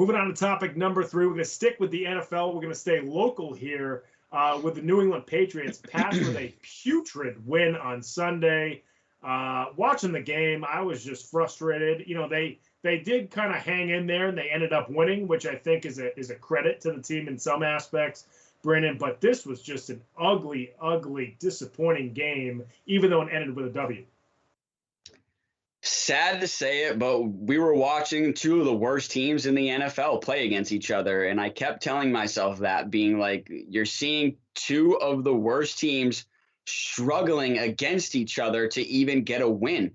Moving on to topic number 3, we're going to stick with the NFL. We're going to stay local here with the New England Patriots passed with a putrid win on Sunday. Watching the game, I was just frustrated. You know, they did kind of hang in there and they ended up winning, which I think is a credit to the team in some aspects, Brandon. But this was just an ugly, ugly, disappointing game, even though it ended with a W. Sad to say it, but we were watching two of the worst teams in the NFL play against each other. And I kept telling myself that, being like, you're seeing two of the worst teams struggling against each other to even get a win.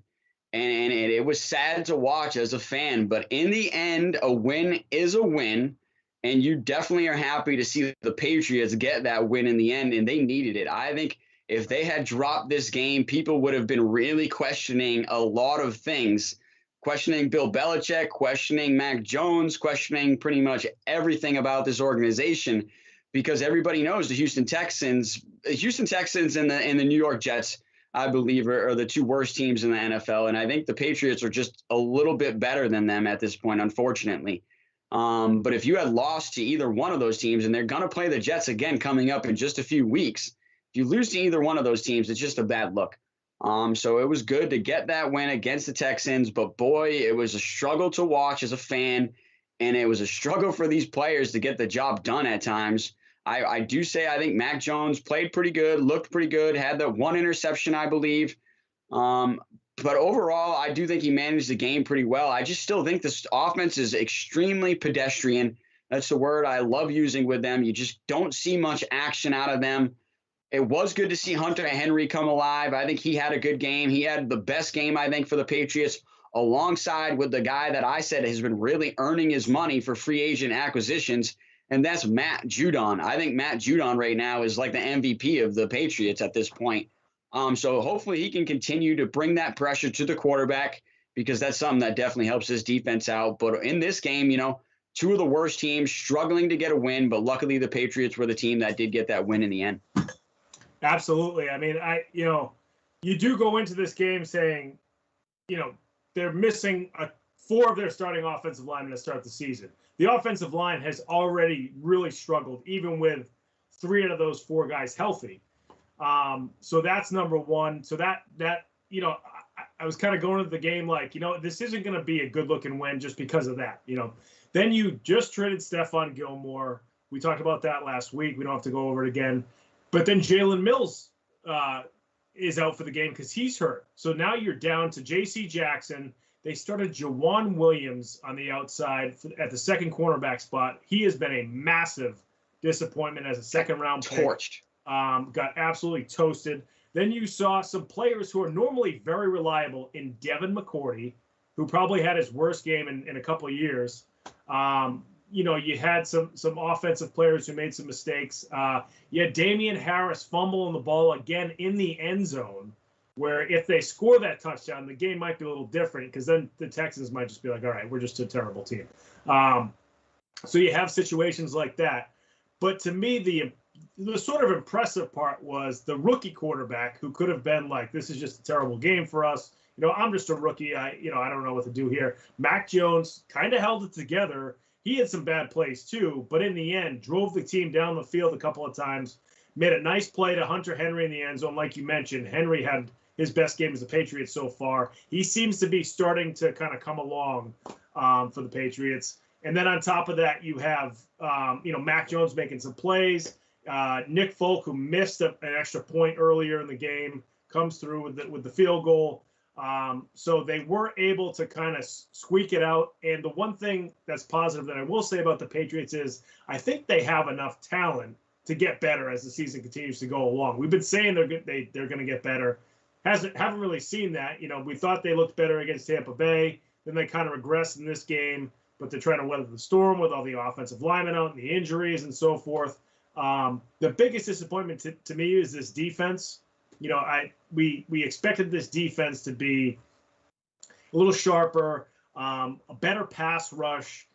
And it was sad to watch as a fan. But in the end, a win is a win. And you definitely are happy to see the Patriots get that win in the end. And they needed it. I think if they had dropped this game, people would have been really questioning a lot of things, questioning Bill Belichick, questioning Mac Jones, questioning pretty much everything about this organization, because everybody knows the Houston Texans and the New York Jets, I believe, are the two worst teams in the NFL. And I think the Patriots are just a little bit better than them at this point, unfortunately. But if you had lost to either one of those teams, and they're going to play the Jets again coming up in just a few weeks, if you lose to either one of those teams, it's just a bad look. So it was good to get that win against the Texans, but boy, it was a struggle to watch as a fan, and it was a struggle for these players to get the job done at times. I do say I think Mac Jones played pretty good, looked pretty good, had that one interception, I believe. But overall, I do think he managed the game pretty well. I just still think this offense is extremely pedestrian. That's the word I love using with them. You just don't see much action out of them. It was good to see Hunter Henry come alive. I think he had a good game. He had the best game, I think, for the Patriots, alongside with the guy that I said has been really earning his money for free agent acquisitions, and that's Matt Judon. I think Matt Judon right now is like the MVP of the Patriots at this point. So hopefully he can continue to bring that pressure to the quarterback, because that's something that definitely helps his defense out. But in this game, you know, two of the worst teams struggling to get a win, but luckily the Patriots were the team that did get that win in the end. Absolutely. I mean, you do go into this game saying, you know, they're missing 4 of their starting offensive linemen to start the season. The offensive line has already really struggled, even with 3 out of those 4 guys healthy. So that's number one. So that you know, I was kind of going into the game like, you know, this isn't going to be a good looking win just because of that. You know, then you just traded Stephon Gilmore. We talked about that last week. We don't have to go over it again. But then Jalen Mills is out for the game because he's hurt. So now you're down to J.C. Jackson. They started Jawan Williams on the outside at the second cornerback spot. He has been a massive disappointment as a second-round pick. Torched. Got absolutely toasted. Then you saw some players who are normally very reliable in Devin McCourty, who probably had his worst game in a couple of years. You know, you had some offensive players who made some mistakes. You had Damian Harris fumbling the ball again in the end zone, where if they score that touchdown, the game might be a little different, because then the Texans might just be like, all right, we're just a terrible team. So you have situations like that. But to me, the sort of impressive part was the rookie quarterback, who could have been like, this is just a terrible game for us. You know, I'm just a rookie. I don't know what to do here. Mac Jones kind of held it together. He had some bad plays too, but in the end, drove the team down the field a couple of times, made a nice play to Hunter Henry in the end zone. Like you mentioned, Henry had his best game as a Patriot so far. He seems to be starting to kind of come along for the Patriots. And then on top of that, you have, Mac Jones making some plays. Nick Folk, who missed an extra point earlier in the game, comes through with the field goal. So they were able to kind of squeak it out. And the one thing that's positive that I will say about the Patriots is I think they have enough talent to get better as the season continues to go along. We've been saying they're going to get better. Haven't really seen that. You know, we thought they looked better against Tampa Bay. Then they kind of regressed in this game, but they're trying to weather the storm with all the offensive linemen out and the injuries and so forth. The biggest disappointment to me is this defense. You know, we expected this defense to be a little sharper, a better pass rush.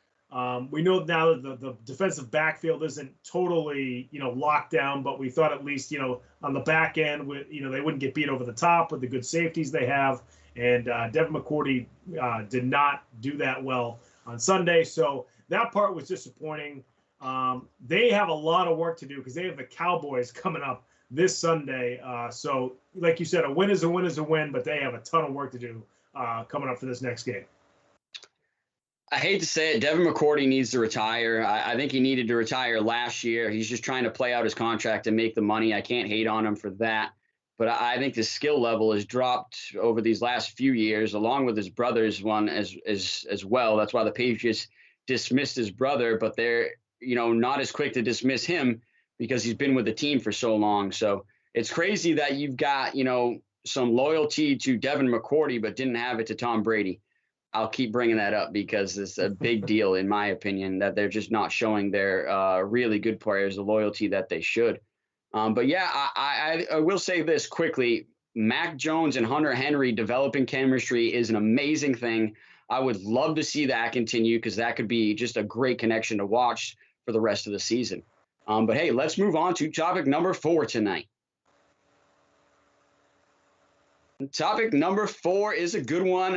We know now that the defensive backfield isn't totally, locked down, but we thought at least, on the back end, they wouldn't get beat over the top with the good safeties they have. And Devin McCourty did not do that well on Sunday. So that part was disappointing. They have a lot of work to do because they have the Cowboys coming up this Sunday. So, like you said, a win is a win is a win, but they have a ton of work to do coming up for this next game. I hate to say it, Devin McCourty needs to retire. I think he needed to retire last year. He's just trying to play out his contract and make the money. I can't hate on him for that. But I think the skill level has dropped over these last few years, along with his brother's one as well. That's why the Patriots dismissed his brother, but they're not as quick to dismiss him because he's been with the team for so long. So it's crazy that you've got some loyalty to Devin McCourty, but didn't have it to Tom Brady. I'll keep bringing that up because it's a big deal, in my opinion, that they're just not showing their really good players the loyalty that they should. But yeah, I will say this quickly. Mac Jones and Hunter Henry developing chemistry is an amazing thing. I would love to see that continue because that could be just a great connection to watch for the rest of the season. But hey, let's move on to topic number 4 tonight. Topic number 4 is a good one.